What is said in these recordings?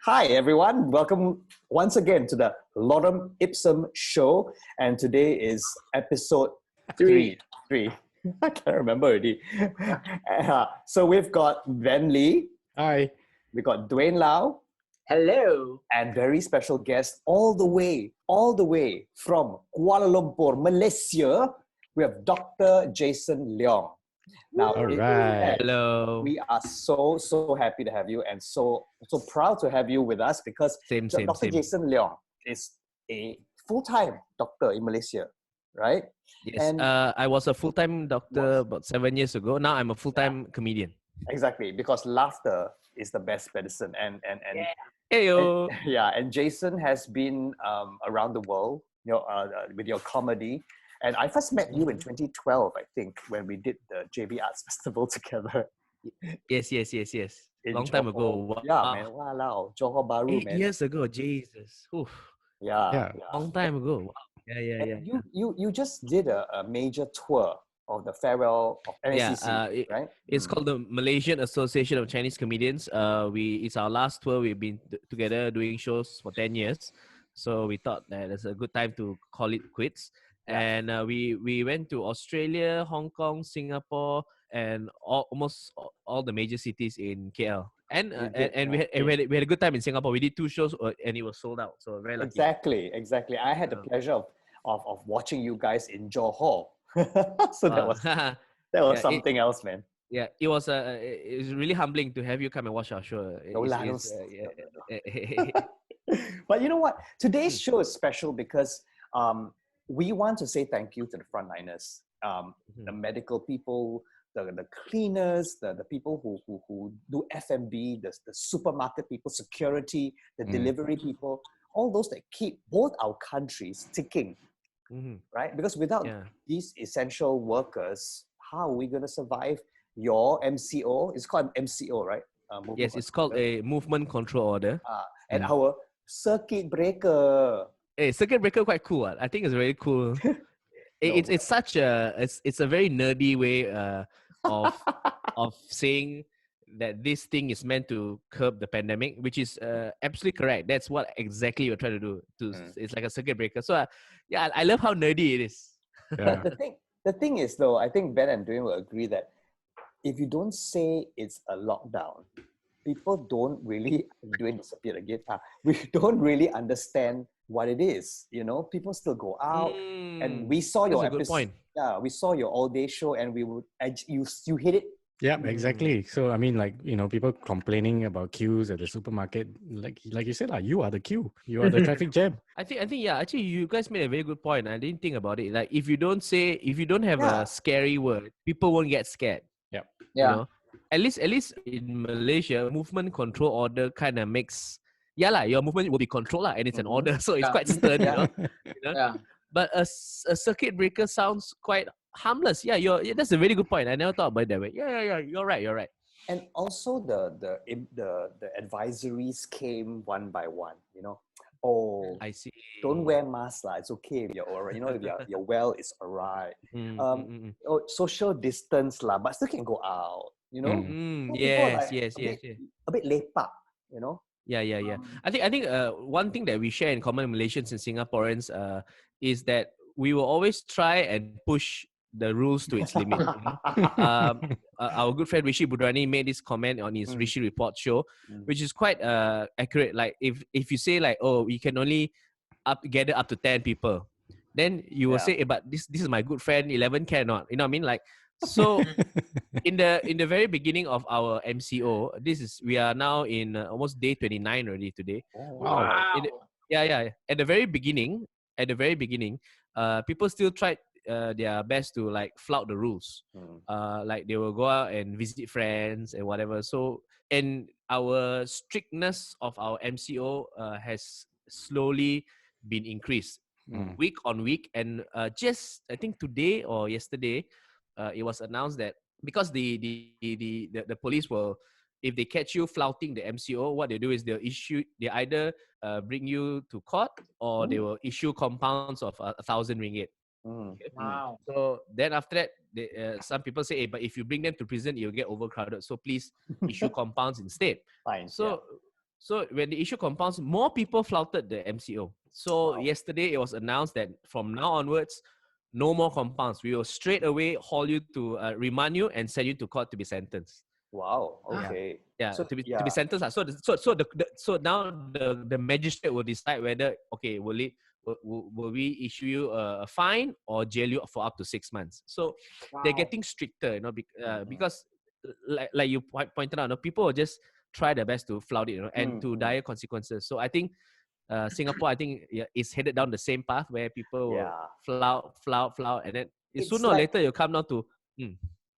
Hi, everyone. Welcome once again to the Lorem Ipsum show. And today is episode three. I can't remember already. So we've got Ben Lee. Hi. We've got Dwayne Lau. Hello. And very special guest all the way from Kuala Lumpur, Malaysia. We have Dr. Jason Leong. Now, All right. Hello. we are so happy to have you and so proud to have you with us because Dr. Jason Leong is a full-time doctor in Malaysia, right? Yes. And I was a full-time doctor about 7 years ago. Now I'm a full-time comedian. Exactly, because laughter is the best medicine. And Jason has been around the world, with your comedy. And I first met you in 2012, I think, when we did the JB Arts Festival together. Yes. Long time ago. Wow. Yeah, man. Wow, Johor Bahru, 8 years ago, Jesus. Oof. Yeah. Long time ago. Wow. Yeah. You just did a major tour of the farewell of NACC, right? It's called the Malaysian Association of Chinese Comedians. It's our last tour. We've been together doing shows for 10 years. So we thought that it's a good time to call it quits. Yeah. And we went to Australia, Hong Kong, Singapore, and almost all the major cities in KL. And we had a good time in Singapore. We did 2 shows and it was sold out. So very lucky. Exactly. I had the pleasure of watching you guys in Johor. So that was something else, man. Yeah, it was really humbling to have you come and watch our show. But you know what? Today's show is special because we want to say thank you to the frontliners, the medical people, the cleaners, the people who do F&B, the supermarket people, security, the delivery people, all those that keep both our countries ticking, right? Because without these essential workers, how are we going to survive? Your MCO, it's called MCO, right? Yes, it's called a movement control order. And our circuit breaker. Hey, circuit breaker quite cool. I think it's very cool. It's a very nerdy way of saying that this thing is meant to curb the pandemic, which is absolutely correct. That's what exactly we're trying to do. It's like a circuit breaker. So I love how nerdy it is. Yeah. The thing is though, I think Ben and Dwayne will agree that if you don't say it's a lockdown, people don't really, Dwayne disappeared again. We don't really understand what it is. People still go out, and we saw your episode. Good point. Yeah, we saw your all-day show, and you hit it. Yeah, exactly. So I mean, people complaining about queues at the supermarket, like you said, you are the queue, you are the traffic jam. I think actually you guys made a very good point. I didn't think about it. Like if you don't have a scary word, people won't get scared. Yeah. At least in Malaysia, movement control order kind of makes your movement will be controlled and it's an order, so it's quite stern, Yeah. But a circuit breaker sounds quite harmless. That's a very good point. I never thought about it that way. Yeah, you're right. And also the advisories came one by one. Oh, I see. Don't wear masks, it's okay. If you're alright, if you're well, it's alright. Social distance but still can go out. Yes. A bit lepak, Yeah. I think one thing that we share in common, Malaysians and Singaporeans, is that we will always try and push the rules to its limit. Our good friend Rishi Budrani made this comment on his Rishi Report show, which is quite accurate. Like if you say like, oh, you can only gather up to 10 people, then you will say, but this is my good friend, 11 cannot. You know what I mean? Like, so in the very beginning of our MCO, we are now in almost day 29 already today. Oh, wow. At the very beginning, people still tried their best to like flout the rules. Like they will go out and visit friends and whatever. So, and our strictness of our MCO has slowly been increased week on week. And just I think today or yesterday, it was announced that because the police will, if they catch you flouting the MCO, what they do is they either bring you to court or they will issue compounds of 1,000 ringgit. Wow. So then after that, some people say, hey, but if you bring them to prison, you'll get overcrowded. So please issue compounds instead. Fine. So So when they issue compounds, more people flouted the MCO. So Wow. yesterday it was announced that from now onwards, no more compounds. We will straight away haul you to remand you and send you to court to be sentenced. Wow. Yeah. Okay. Yeah, So, to be yeah. sentenced. So now the magistrate will decide whether will we issue you a fine or jail you for up to 6 months. So they're getting stricter, because like you pointed out, people will just try their best to flout it, and to dire consequences. So I think Singapore, I think, is headed down the same path where people will Yeah. flout, and then It's sooner or like- later you'll come down to.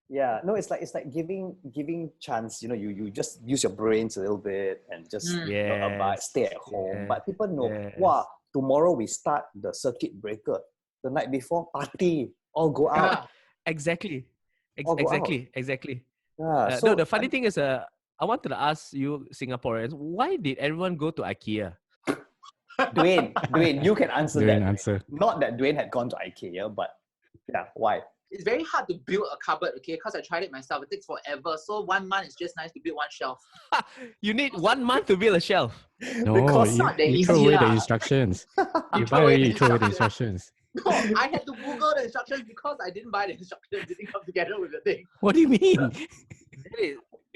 Yeah, no, it's like giving chance. You just use your brains a little bit and just abide, stay at home. yes, But people know, yes. wow, tomorrow we start the circuit breaker. The night before, party, all go out. Exactly. All go out. Exactly. Yeah. No, the funny thing is, I wanted to ask you Singaporeans, why did everyone go to IKEA? Dwayne, you can answer Dwayne, that. answer. Not that Dwayne had gone to IKEA, but yeah, why? It's very hard to build a cupboard, okay? Because I tried it myself. It takes forever. So 1 month is just nice to build one shelf. You need 1 month to build a shelf. No, Because not that you easy throw away the lah. instructions. You throw buy away already, the you throw away the instructions. instructions. No, I had to Google the instructions because I didn't buy the instructions. It didn't come together with the thing. What do you mean?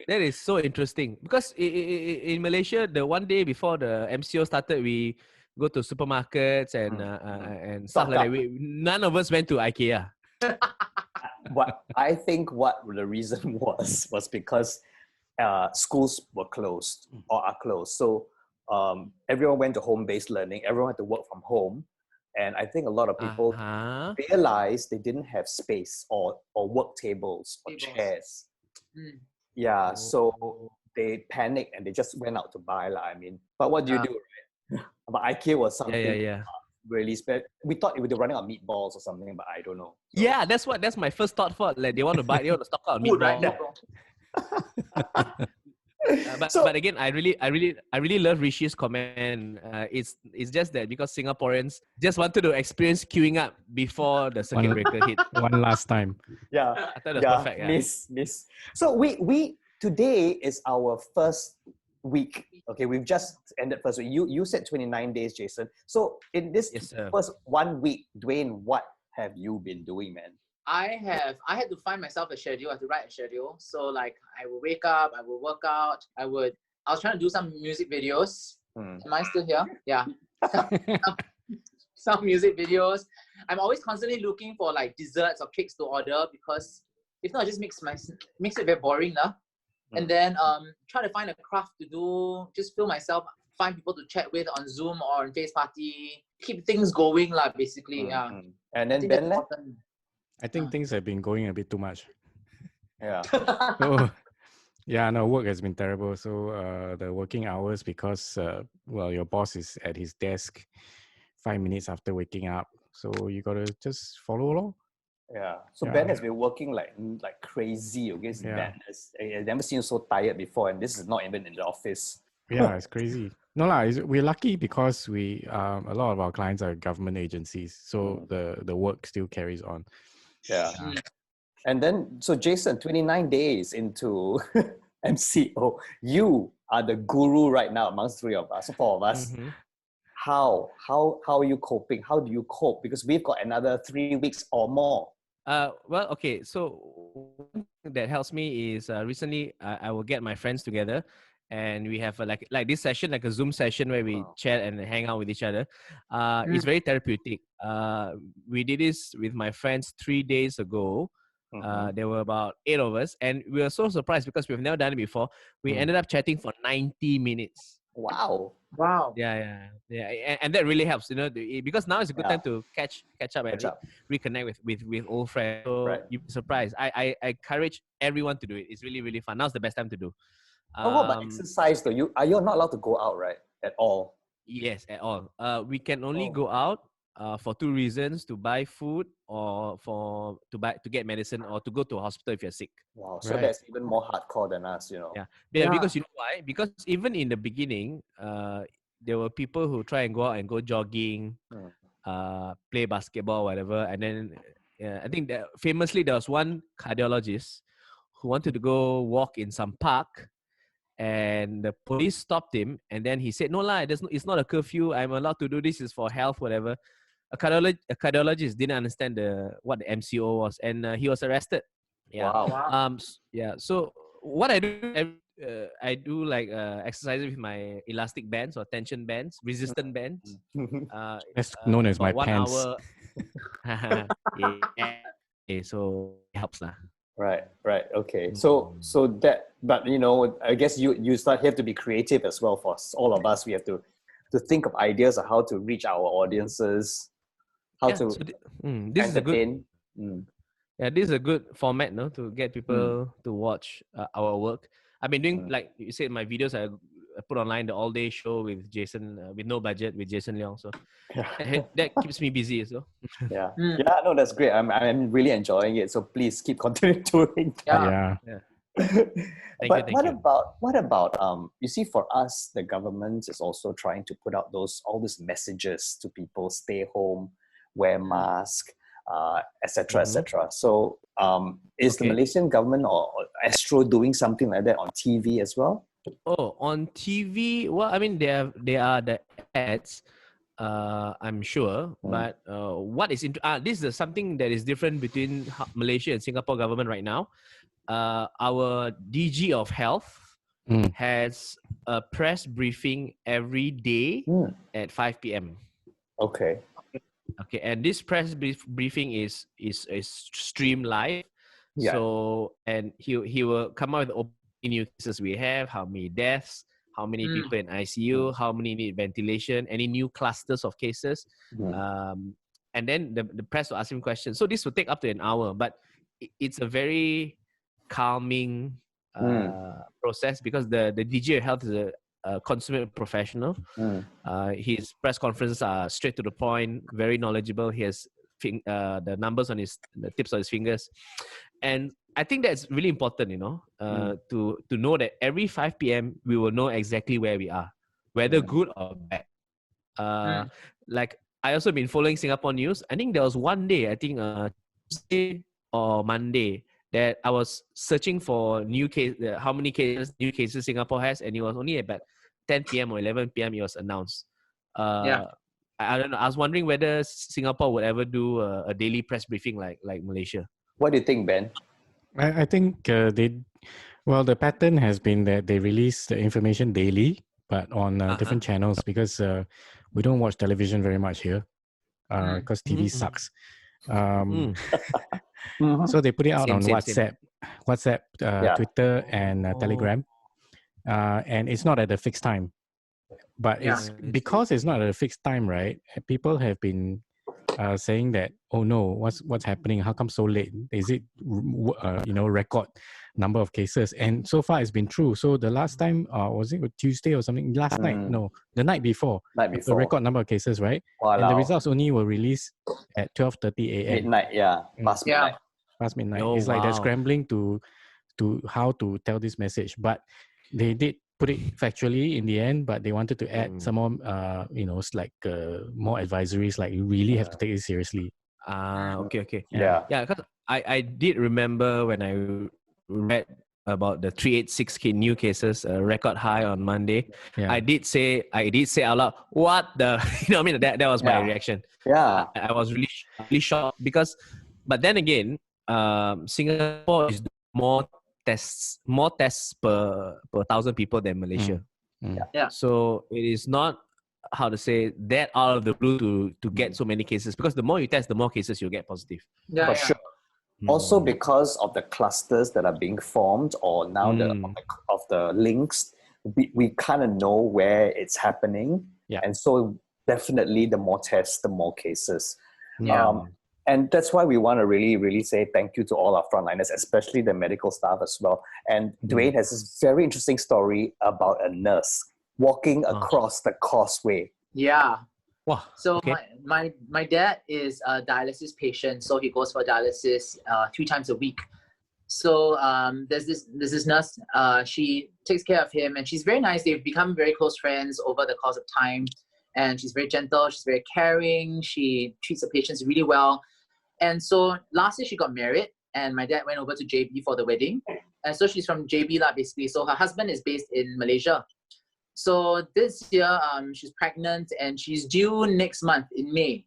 That is so interesting because in Malaysia, the one day before the MCO started, we go to supermarkets and stuff Stock like up. that. None of us went to IKEA. What I think what the reason was because schools were closed or are closed. So everyone went to home-based learning. Everyone had to work from home. And I think a lot of people realized they didn't have space or work tables or chairs. Yeah, so they panicked and they just went out to buy. I mean, but what do you do, right? But IKEA was something really special. We thought they were running out of meatballs or something, but I don't know. So. Yeah, that's my first thought for. Like they want to stock out Food, meatball. right? But again, I really love Rishi's comment. It's just that because Singaporeans just wanted to experience queuing up before the circuit breaker hit. One last time. Yeah, I thought it was perfect. Yeah. Miss. So we today is our first week. Okay, we've just ended first week. You said 29 days, Jason. So in this first 1 week, Dwayne, what have you been doing, man? I had to find myself a schedule. I had to write a schedule. So like I would wake up, I would work out, I was trying to do some music videos. Am I still here? Yeah. Some music videos. I'm always constantly looking for like desserts or cakes to order because if not, it just makes it very boring. And then try to find a craft to do, just feel myself, find people to chat with on Zoom or on Face Party, keep things going basically. Yeah. And then Ben, I think things have been going a bit too much. Yeah. So, work has been terrible. So the working hours, because your boss is at his desk 5 minutes after waking up. So you gotta just follow along. Yeah. So Ben has been working like crazy. Okay, it's madness. I've never seen you so tired before, and this is not even in the office. Yeah, it's crazy. No we're lucky because we a lot of our clients are government agencies, so the work still carries on. Yeah. And then, so Jason, 29 days into MCO, you are the guru right now amongst four of us. How are you coping? How do you cope? Because we've got another 3 weeks or more. Well, okay. So one thing that helps me is recently I will get my friends together, and we have like this session, like a Zoom session where we chat and hang out with each other. It's very therapeutic. We did this with my friends 3 days ago. There were about 8 of us, and we were so surprised because we've never done it before. We ended up chatting for 90 minutes. Wow. Yeah. And that really helps, because now is a good time to catch up and reconnect with old friends. So you'd be surprised. I encourage everyone to do it. It's really, really fun. Now's the best time to do. What about exercise though? You're not allowed to go out, right? At all. Yes, at all. We can only go out for 2 reasons: to buy food or to get medicine or to go to a hospital if you're sick. Wow, so that's even more hardcore than us, Yeah, because you know why? Because even in the beginning, there were people who try and go out and go jogging, play basketball, whatever, and then I think that famously there was one cardiologist who wanted to go walk in some park. and the police stopped him, and then he said, "No lah, it's not a curfew. I'm allowed to do this. It's for health, whatever." A cardiologist didn't understand what the MCO was, and he was arrested. Yeah. Wow. Wow. Yeah. So what I do, I do like exercises with my elastic bands or tension bands, resistant bands. That's known as my about 1 pants. hour. Yeah. Okay, so it helps lah. Right. Okay. So that, but I guess you have to be creative as well. For all of us, we have to think of ideas of how to reach our audiences, how to this is a good. entertain. Yeah, this is a good format, no, to get people to watch our work. I've been doing, like you said, my videos I put online, the all-day show with Jason, with no budget, with Jason Leong. So that keeps me busy as well. Yeah. Yeah. No, that's great. I'm really enjoying it. So please keep continuing doing that. Yeah. But what about you see, for us, the government is also trying to put out all these messages to people: stay home, wear mask, etc., etc. So is the Malaysian government or Astro doing something like that on TV as well? Oh, on TV, well, I mean, they are the ads, I'm sure. But what is this is something that is different between Malaysia and Singapore government right now. Our DG of Health has a press briefing every day at 5 p.m. Okay, and this press briefing is streamed live. Yeah. So, and he will come out with new cases we have, how many deaths, how many people in ICU, how many need ventilation, any new clusters of cases. And then the press will ask him questions. So this will take up to an hour, but it's a very calming process, because the DG of Health is a consummate professional. His press conferences are straight to the point, very knowledgeable. He has the numbers on the tips of his fingers. And I think that's really important, to know that every 5 p.m. we will know exactly where we are, whether good or bad. Like, I also been following Singapore news. I think there was one day, I think Tuesday or Monday, that I was searching for how many new cases Singapore has, and it was only about 10 p.m. or 11 p.m. it was announced. I don't know. I was wondering whether Singapore would ever do a daily press briefing like Malaysia. What do you think, Ben? I think the pattern has been that they release the information daily, but on different channels, because we don't watch television very much here, because TV sucks. So they put it out on WhatsApp, Twitter, and Telegram, and it's not at a fixed time. But it's because it's not at a fixed time, right? People have been saying that, oh no, what's happening? How come so late? Is it record number of cases? And so far it's been true. So the last time was it Tuesday or something? Last night? No, the night before. The record number of cases, right? Wow. And the results only were released at 12:30 a.m. Midnight, past midnight. Past midnight. Oh, it's like they're scrambling to how to tell this message, but they did put it factually in the end, but they wanted to add some more, more advisories, like you really have to take it seriously. Okay. Yeah. Because I did remember when I read about the 386 new cases, record high on Monday. Yeah. I did say out loud, what the, that was my reaction. Yeah. I was really shocked, because, but then again, Singapore is more tests per 1,000 people than Malaysia. Yeah. So it is not, how to say, that out of the blue to get so many cases, because the more you test, the more cases you'll get positive. For sure. Also, because of the clusters that are being formed, or now of the links, we kind of know where it's happening. Yeah. And so definitely the more tests, the more cases. Yeah. And that's why we want to really, really say thank you to all our frontliners, especially the medical staff as well. And Dwayne has this very interesting story about a nurse walking across the causeway. Yeah. Wow. So okay. my dad is a dialysis patient, so he goes for dialysis 3 times a week. So there's this nurse. She takes care of him, and she's very nice. They've become very close friends over the course of time. And she's very gentle. She's very caring. She treats the patients really well. And so last year she got married, and my dad went over to JB for the wedding. And so she's from JB lah, basically. So her husband is based in Malaysia. So this year, she's pregnant and she's due next month in May.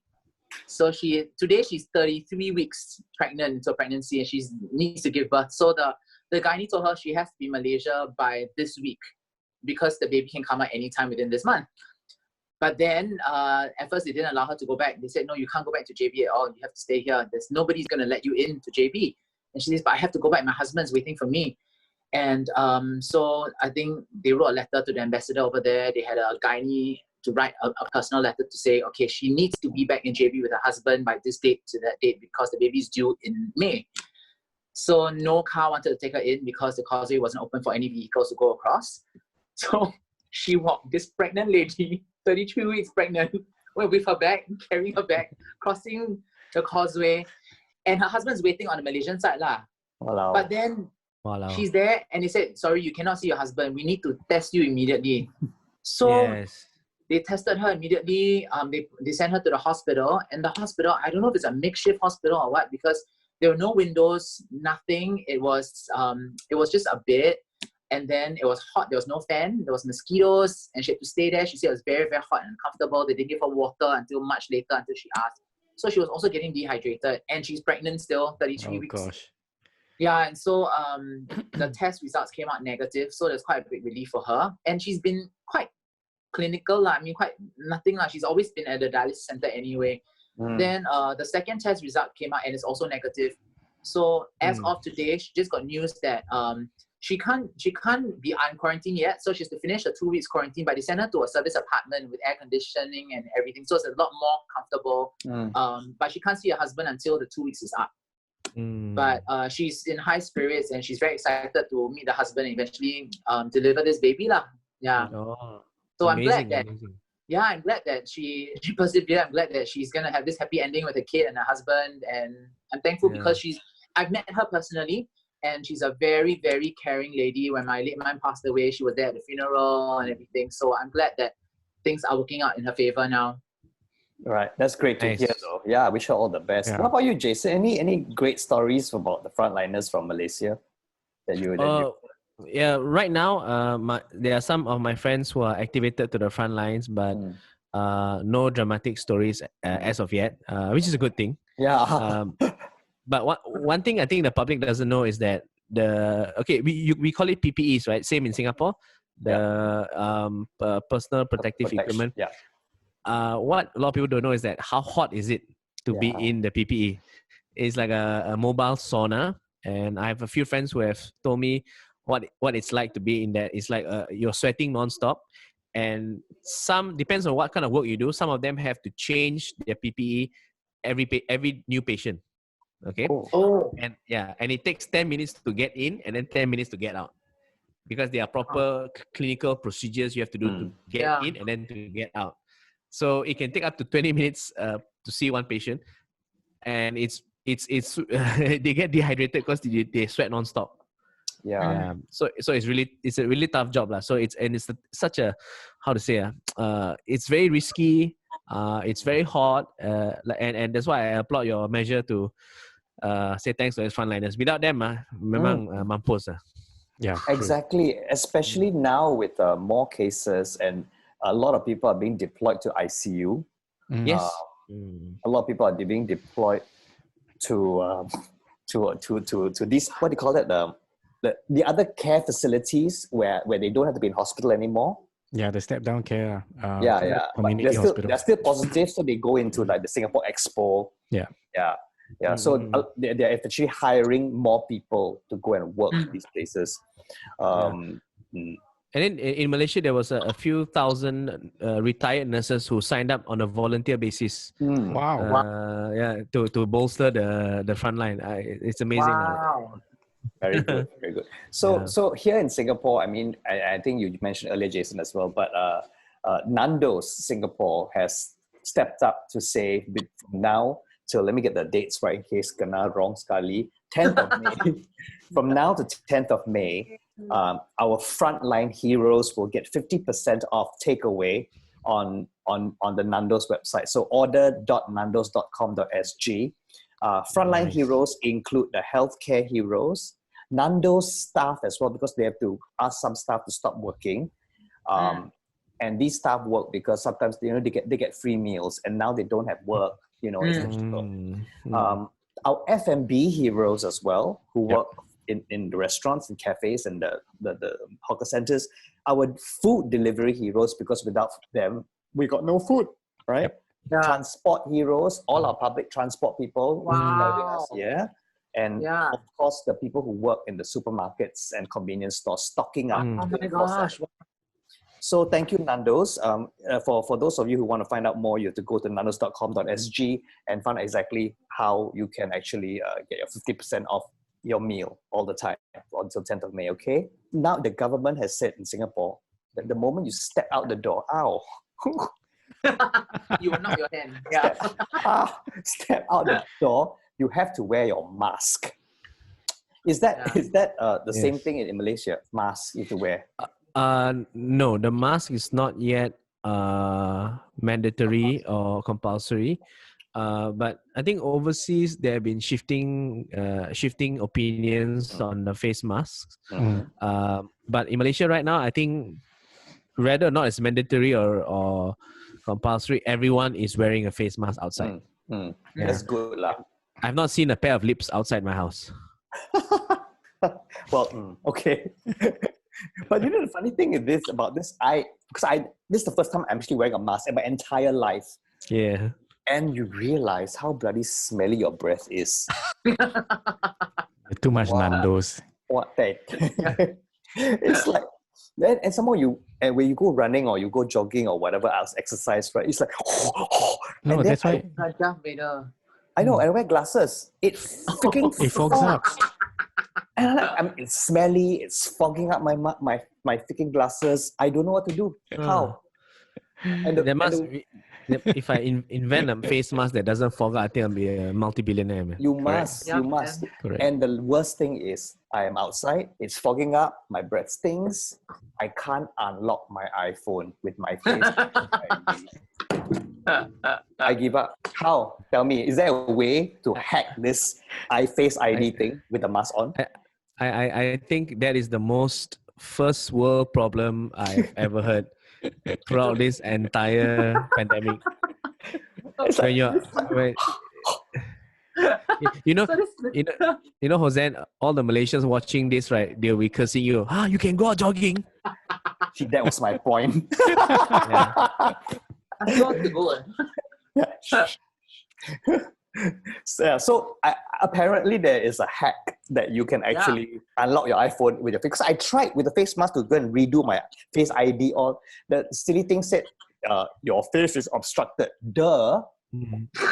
So today she's 33 weeks pregnant into a pregnancy and she needs to give birth. So the gynae told her she has to be in Malaysia by this week because the baby can come out anytime within this month. But then at first they didn't allow her to go back. They said, no, you can't go back to JB at all. You have to stay here. Nobody's going to let you in to JB. And she says, but I have to go back. My husband's waiting for me. And so I think they wrote a letter to the ambassador over there. They had a gynae to write a personal letter to say, okay, she needs to be back in JB with her husband by this date to that date because the baby's due in May. So no car wanted to take her in because the causeway wasn't open for any vehicles to go across. So she walked, this pregnant lady, 33 weeks pregnant, went with her bag, carrying her bag, crossing the causeway. And her husband's waiting on the Malaysian side lah. Wow. But then she's there and they said, sorry, you cannot see your husband. We need to test you immediately. So they tested her immediately. They sent her to the hospital. And the hospital, I don't know if it's a makeshift hospital or what, because there were no windows, nothing. It was just a bed. And then it was hot. There was no fan. There was mosquitoes. And she had to stay there. She said it was very, very hot and uncomfortable. They didn't give her water until much later, until she asked. So she was also getting dehydrated. And she's pregnant still, 33 weeks. Oh, gosh. Yeah, and so the test results came out negative. So there's quite a big relief for her. And she's been quite clinical. I mean, quite nothing. She's always been at the dialysis center anyway. Then the second test result came out and it's also negative. So as of today, she just got news that she can't be unquarantined yet. So she has to finish the 2 weeks quarantine, but they sent her to a service apartment with air conditioning and everything. So it's a lot more comfortable. But she can't see her husband until the 2 weeks is up. But she's in high spirits and she's very excited to meet the husband and eventually deliver this baby lah. Yeah. So amazing, I'm glad that she persevered. I'm glad that she's gonna have this happy ending with a kid and a husband. And I'm thankful because I've met her personally. And she's a very, very caring lady. When my late mom passed away, she was there at the funeral and everything. So I'm glad that things are working out in her favor now. Right. That's great to hear though. Yeah, I wish her all the best. What about you, Jason? Any great stories about the frontliners from Malaysia that you Yeah, right now, there are some of my friends who are activated to the front lines, but no dramatic stories as of yet, which is a good thing. Yeah. But one thing I think the public doesn't know is that we call it PPEs, right? Same in Singapore, the personal protective equipment. Yeah. What a lot of people don't know is that how hot is it to be in the PPE? It's like a mobile sauna, and I have a few friends who have told me what it's like to be in that. It's like you're sweating nonstop, and some depends on what kind of work you do. Some of them have to change their PPE every new patient. Okay. And it takes 10 minutes to get in and then 10 minutes to get out, because there are proper clinical procedures you have to do to get in and then to get out. So it can take up to 20 minutes to see one patient, and it's they get dehydrated because they sweat nonstop. Yeah. So it's a really tough job lah. So it's such a, how to say, it's very risky. It's very hot. And that's why I applaud your measure to say thanks to those frontliners. Without them, memang mampus. Yeah. Exactly. Especially now with more cases and a lot of people are being deployed to ICU. Yes. A lot of people are being deployed to these, what do you call it? The other care facilities where they don't have to be in hospital anymore. Yeah, the step down care. Community hospital. They're still positive, so they go into like the Singapore Expo. Yeah. So they're actually hiring more people to go and work these places. And then in Malaysia, there was a few thousand retired nurses who signed up on a volunteer basis. Wow. To bolster the front line. It's amazing. Wow. Very good, very good. So here in Singapore, I mean, I think you mentioned earlier, Jason, as well, but Nando's Singapore has stepped up to say from now till, let me get the dates right in case kena wrong sekali, 10th of May. From now to 10th of May, our frontline heroes will get 50% off takeaway on the Nando's website. So order.nandos.com.sg. Frontline heroes include the healthcare heroes, Nando's staff as well, because they have to ask some staff to stop working. And these staff work because sometimes they get free meals, and now they don't have work. It's difficult. Our F&B heroes as well, who work in the restaurants and cafes and the hawker centers. Our food delivery heroes, because without them, we got no food, right? Transport heroes, all our public transport people. Wow. And of course, the people who work in the supermarkets and convenience stores stocking up. Oh my gosh. So thank you, Nando's. For those of you who want to find out more, you have to go to nandos.com.sg and find out exactly how you can actually get your 50% off your meal all the time until 10th of May, okay? Now the government has said in Singapore that the moment you step out the door, You will knock your hand. Step out the door, you have to wear your mask. Is that the same thing in Malaysia? Mask you have to wear? No, the mask is not yet mandatory or compulsory. But I think overseas they have been shifting opinions on the face masks. But in Malaysia right now, I think whether or not it's mandatory or compulsory, everyone is wearing a face mask outside. That's good lah. I've not seen a pair of lips outside my house. Well, okay. But the funny thing is this about this, this is the first time I'm actually wearing a mask in my entire life. Yeah. And you realize how bloody smelly your breath is. Too much Nando's. What the? It's like, and some more when you go running or you go jogging or whatever else exercise, right? It's like, no, that's why. I know, and I wear glasses. It freaking it fogs up. And it's smelly. It's fogging up my freaking glasses. I don't know what to do. How? And there must be. If I invent a face mask that doesn't fog up, I think I'll be a multi-billionaire. Man. You must. Correct. And the worst thing is, I am outside. It's fogging up. My breath stinks. I can't unlock my iPhone with my face. I give up. How? Tell me. Is there a way to hack this Face ID thing with the mask on? I think that is the most first world problem I've ever heard throughout this entire pandemic. You know, Hossan, all the Malaysians watching this, right? They'll be cursing you. You can go out jogging. See, that was my point. I want to go. So apparently there is a hack that you can actually unlock your iPhone with your face. Because I tried with the face mask to go and redo my Face ID. All the silly thing said your face is obstructed. Duh.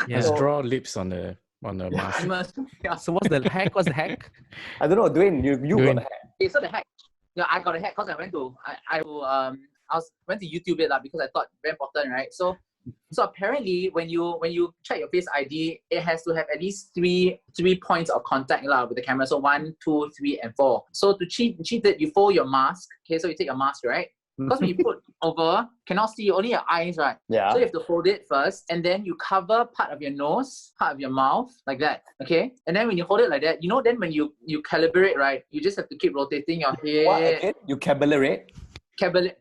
Just draw lips on the mask. So what's the hack? I don't know, Dwayne. You got the hack. Okay, so the hack. I got a hack because I went to went to YouTube it because I thought very important, right? So apparently when you check your Face ID, it has to have at least three points of contact with the camera. So 1, 2, 3, and 4. So to cheat it, you fold your mask. Okay, so you take a mask, right? Because when you put over, cannot see only your eyes, right? Yeah. So you have to fold it first, and then you cover part of your nose, part of your mouth, like that. Okay. And then when you hold it like that, then when you calibrate, right? You just have to keep rotating your head. What again? You calibrate? Calibrate.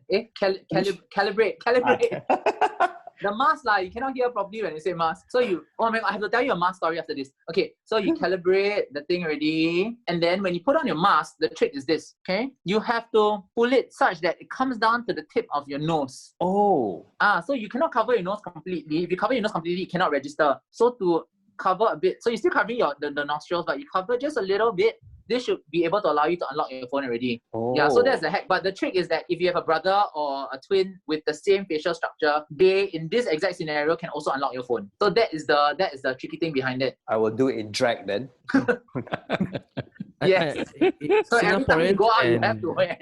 The mask you cannot hear properly when you say mask. So I have to tell you a mask story after this. Okay, so you calibrate the thing already, and then when you put on your mask, the trick is this, okay? You have to pull it such that it comes down to the tip of your nose. Oh. So you cannot cover your nose completely. If you cover your nose completely, it cannot register. So to cover a bit, so you're still covering the nostrils, but you cover just a little bit, this should be able to allow you to unlock your phone already. Oh. Yeah, so that's the hack. But the trick is that if you have a brother or a twin with the same facial structure, they in this exact scenario can also unlock your phone. So that is the tricky thing behind it. I will do it in drag then. Yes. So every time you go out, you have to wear.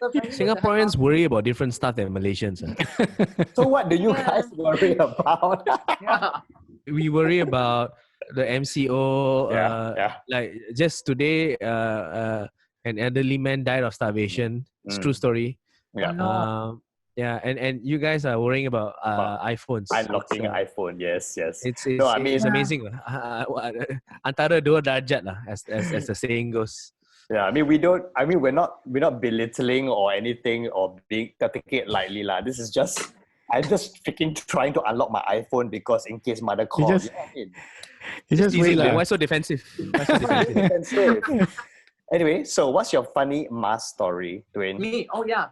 Singaporeans worry about different stuff than Malaysians. So what do you guys worry about? We worry about the MCO. Like just today, an elderly man died of starvation. It's true story. Yeah. Yeah, and you guys are worrying about iPhones. Unlocking iPhone, yes. It's No, I mean, it's amazing lah. Antara dua darjat lah, as the saying goes. yeah, I mean we're not belittling or anything or being taking it lightly lah. This is just I'm just freaking trying to unlock my iPhone because in case mother calls. You just wait lah. Why so defensive? Why so defensive? Defensive. Anyway, so what's your funny mask story, Dwayne? Me? Oh yeah.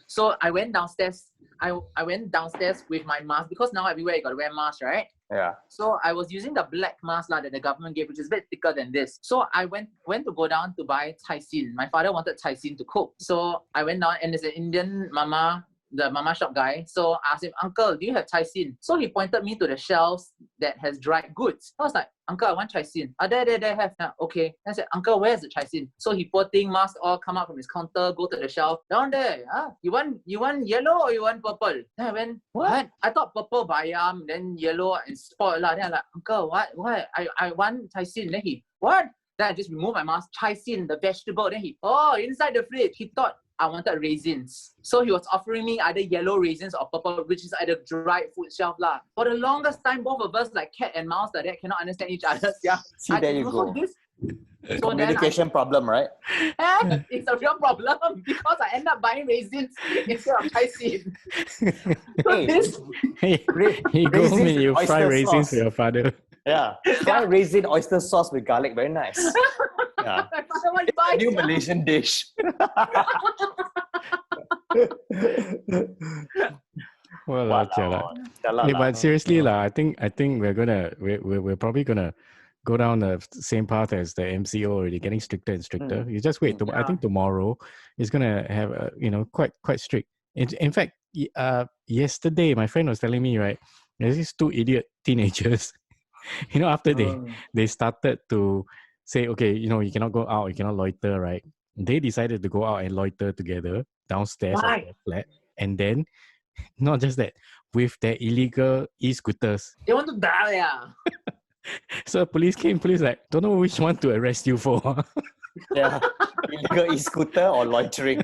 So I went downstairs. I went downstairs with my mask because now everywhere you gotta wear mask, right? Yeah. So I was using the black mask that the government gave, which is a bit thicker than this. So I went to go down to buy chai sin. My father wanted chai sin to cook. So I went down and there's an Indian mama, the mama shop guy. So I asked him, Uncle, do you have chai sin? So he pointed me to the shelves that has dried goods. I was like, Uncle, I want chai sin. There have. Yeah, okay. I said, Uncle, where's the chai sin? So he poor thing, mask all come out from his counter, go to the shelf. Down there. You want yellow or you want purple? Then I went, what? I thought purple bayam, then yellow and spoiled. Then I'm like, Uncle, what? I want chai sin. Then he, what? Then I just removed my mask, chai sin, the vegetable. Then he, inside the fridge. He thought I wanted raisins. So he was offering me either yellow raisins or purple, which is either dried food shelf lah. For the longest time, both of us like cat and mouse like that cannot understand each other. Yeah. See, there you go. So communication problem, right? It's a real problem because I end up buying raisins instead of chai sin. You go home and you fry raisins for your father. Yeah. Fry raisin oyster sauce with garlic, very nice. Yeah. New Malaysian dish. Well, but seriously, I think we're probably gonna go down the same path as the MCO already, getting stricter and stricter. You just wait. I think tomorrow is gonna have quite strict. In fact, yesterday my friend was telling me, right, there's these two idiot teenagers. After they started to say, okay, you cannot go out, you cannot loiter, right? They decided to go out and loiter together downstairs of their flat, and then not just that, with their illegal e-scooters. They want to die, yeah. So police like, don't know which one to arrest you for. Yeah, illegal e-scooter or loitering.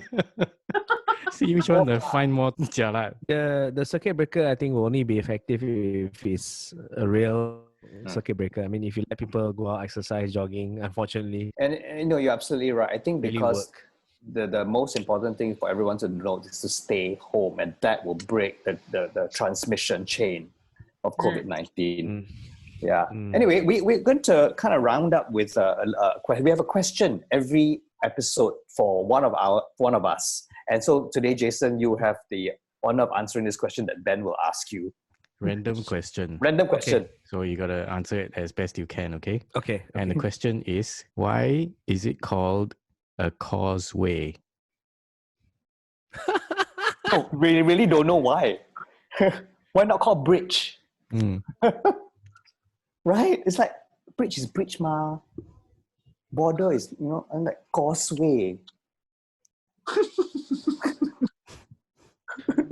See which one to find more jialat. The circuit breaker, I think, will only be effective if it's a real circuit breaker. I mean, if you let people go out, exercise, jogging, unfortunately. And you're absolutely right. I think because the most important thing for everyone to know is to stay home, and that will break the transmission chain of COVID-19. Yeah. Anyway, we're going to kind of round up with we have a question every episode for one of us. And so today, Jason, you have the honor of answering this question that Ben will ask you. Random question. Okay. So you got to answer it as best you can, okay? Okay. And the question is, why is it called a causeway? Oh, we really don't know why. Why not called bridge? Right? It's like bridge is bridge ma. Border is, and like causeway.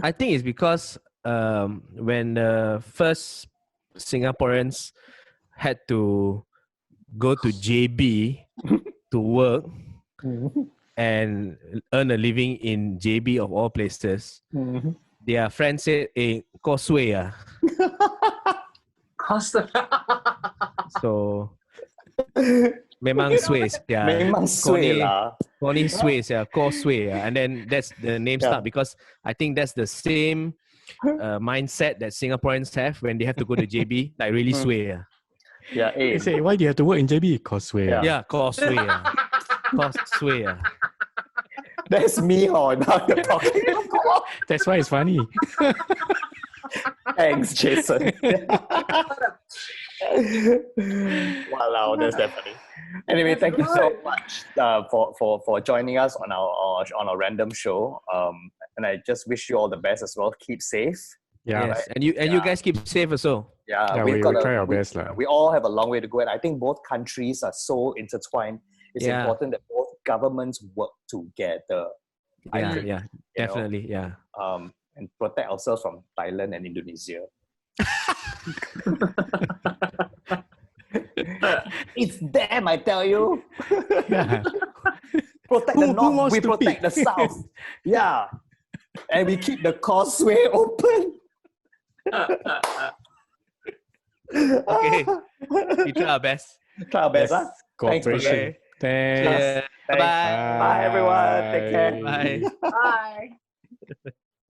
I think it's because when the first Singaporeans had to go to JB to work and earn a living in JB of all places, their friend said, causeway ah. So memang sway ya. Memang sway lah. Only sway ya, causeway ya. And then that's the name start because I think that's the same mindset that Singaporeans have when they have to go to JB, like really sway ya. Yeah. They say, why do you have to work in JB? Causeway. Yeah, causeway ya. Causeway ya. That's me, now you're talking. That's why it's funny. Thanks, Jason. Wow, that's definitely. Anyway, thank you so much for joining us on our random show. And I just wish you all the best as well. Keep safe. Yeah, yes. And you guys keep safe also. Yeah, we'll try our best. We all have a long way to go, and I think both countries are so intertwined. It's important that both governments work together. Yeah, definitely. Yeah. And protect ourselves from Thailand and Indonesia. It's them, I tell you. Yeah. Protect the north, we protect the south. Yeah. and we keep the causeway open. Okay. We try our best. Try our best, Yes. huh? Thanks for Cooperation. sharing. Thanks. Yeah. Thanks. Bye. Bye, everyone. Take care. Bye. Bye.